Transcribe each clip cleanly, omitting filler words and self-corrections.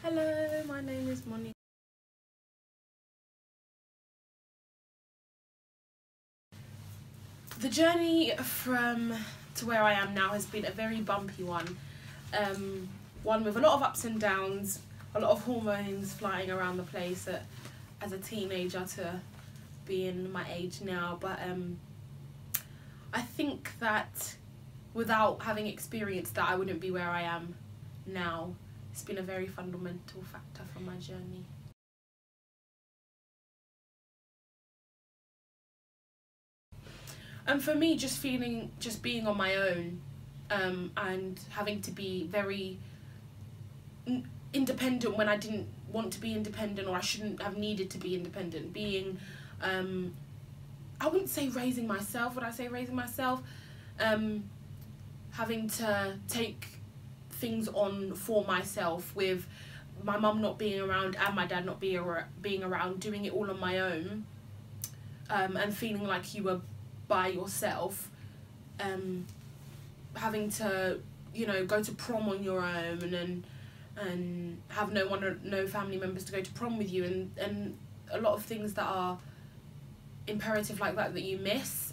Hello, my name is Moni. The journey to where I am now has been a very bumpy one. One with a lot of ups and downs, a lot of hormones flying around the place as a teenager to being my age now. But I think that without having experienced that, I wouldn't be where I am now. It's been a very fundamental factor for my journey. And for me, just being on my own, and having to be very independent when I didn't want to be independent, or I shouldn't have needed to be independent. Being, I wouldn't say raising myself. Would I say raising myself? Having to take things on for myself, with my mum not being around and my dad not being around, doing it all on my own, and feeling like you were by yourself, having to, go to prom on your own and have no family members to go to prom with you, and a lot of things that are imperative like that you miss.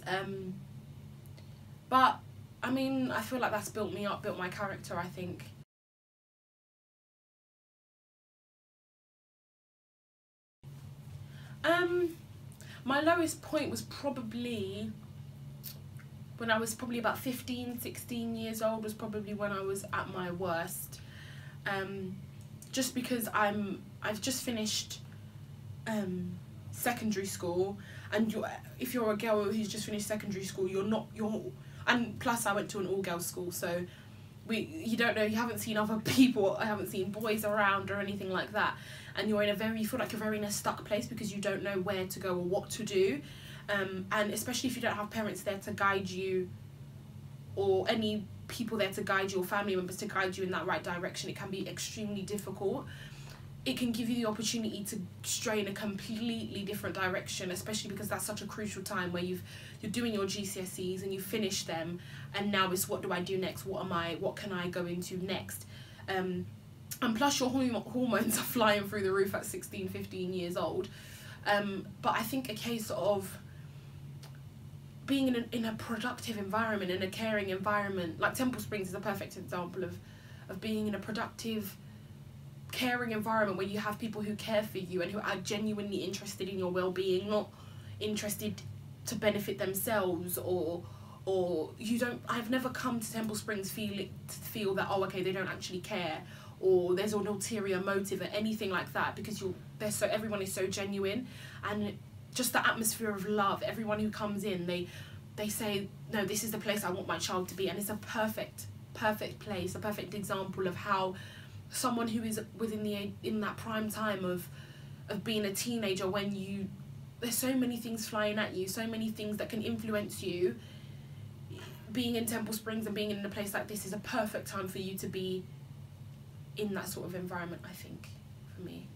But I mean, I feel like that's built me up, built my character, I think. My lowest point was probably when I was probably about 15, 16 years old, was probably when I was at my worst. Just because I've just finished secondary school, and if you're a girl who's just finished secondary school, and plus I went to an all-girls school, so you don't know, you haven't seen other people, I haven't seen boys around or anything like that, and you feel like you're in a stuck place because you don't know where to go or what to do, and especially if you don't have parents there to guide you, or any people there to guide you, or family members to guide you in that right direction. It can be extremely difficult. It can give you the opportunity to stray in a completely different direction, especially because that's such a crucial time where you're doing your GCSEs and you finish them, and now it's, what do I do next? What can I go into next? And plus your hormones are flying through the roof at 16, 15 years old. But I think a case of being in a productive environment, in a caring environment, like Temple Springs is a perfect example of being in a productive, caring environment where you have people who care for you and who are genuinely interested in your well-being, not interested to benefit themselves, or I've never come to Temple Springs feel that, oh, okay, they don't actually care, or there's an ulterior motive or anything like that, because everyone is so genuine, and just the atmosphere of love. Everyone who comes in, they say, no, this is the place I want my child to be, and it's a perfect place, a perfect example of how someone who is in that prime time of being a teenager, when there's so many things flying at you, so many things that can influence you. Being in Temple Springs and being in a place like this is a perfect time for you to be in that sort of environment, I think, for me.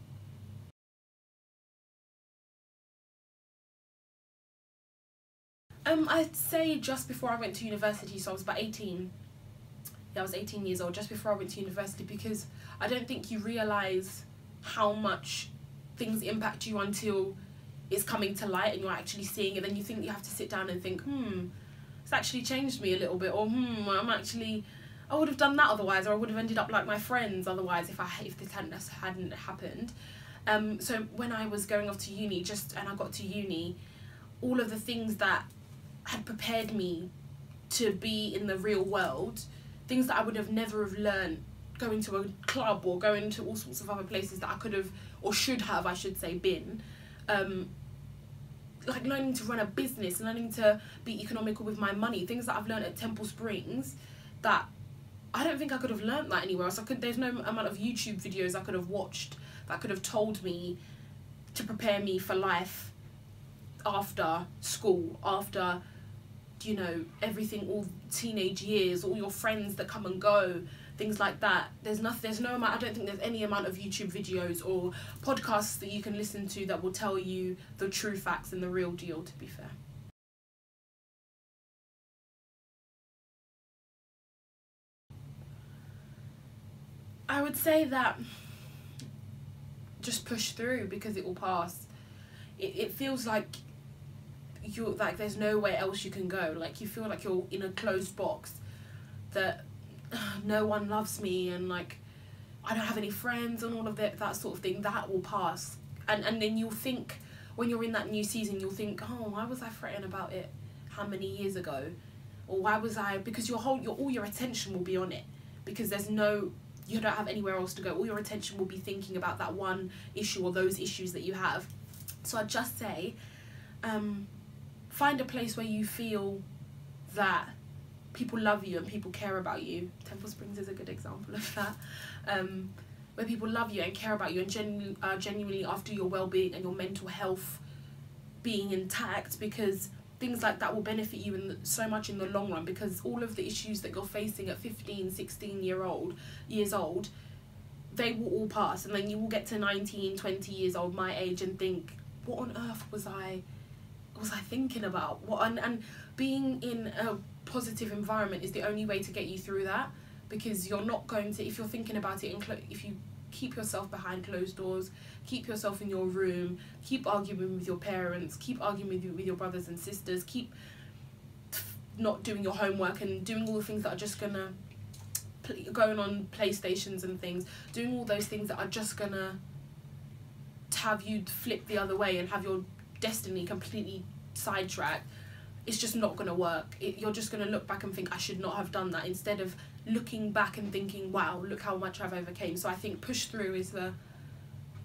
I'd say just before I went to university, so I was about 18. Yeah, I was 18 years old, just before I went to university, because I don't think you realise how much things impact you until it's coming to light and you're actually seeing it. Then you think you have to sit down and think, it's actually changed me a little bit, or I would have done that otherwise, or I would have ended up like my friends otherwise if this hadn't happened. So when I was going off to uni, and I got to uni, all of the things that had prepared me to be in the real world, things that I would have never have learned going to a club or going to all sorts of other places that I could have, or should have, I should say, been. Like learning to run a business, learning to be economical with my money, things that I've learned at Temple Springs that I don't think I could have learned that anywhere else. There's no amount of YouTube videos I could have watched that could have told me to prepare me for life after school, after, everything, all teenage years, all your friends that come and go, things like that. There's no amount, I don't think there's any amount of YouTube videos or podcasts that you can listen to that will tell you the true facts and the real deal, to be fair. I would say that just push through, because it will pass. It feels like you're like there's nowhere else you can go. Like you feel like you're in a closed box, that no one loves me, and like I don't have any friends and all of that sort of thing. That will pass, and then you'll think, when you're in that new season, you'll think, oh, why was I fretting about it how many years ago, or why was I, because all your attention will be on it, because you don't have anywhere else to go. All your attention will be thinking about that one issue or those issues that you have. So I'd just say, find a place where you feel that people love you and people care about you. Temple Springs is a good example of that. Where people love you and care about you and genuinely after your well-being and your mental health being intact, because things like that will benefit you so much in the long run, because all of the issues that you're facing at 15, 16 years old, they will all pass, and then you will get to 19, 20 years old, my age, and think, what on earth was I thinking about? And being in a positive environment is the only way to get you through that, because you're not going to, if you're thinking about it, if you keep yourself behind closed doors, keep yourself in your room, keep arguing with your parents, keep arguing with your brothers and sisters, keep not doing your homework and doing all the things that are just gonna, going on PlayStations and things, doing all those things that are just gonna have you flip the other way and have your destiny completely sidetracked. It's just not going to work. You're just going to look back and think, I should not have done that, instead of looking back and thinking, wow, look how much I've overcame. So I think push through is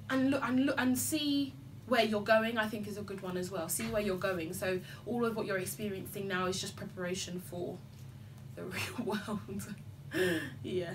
and look and see where you're going, I think, is a good one as well. See where you're going. So all of what you're experiencing now is just preparation for the real world. Yeah.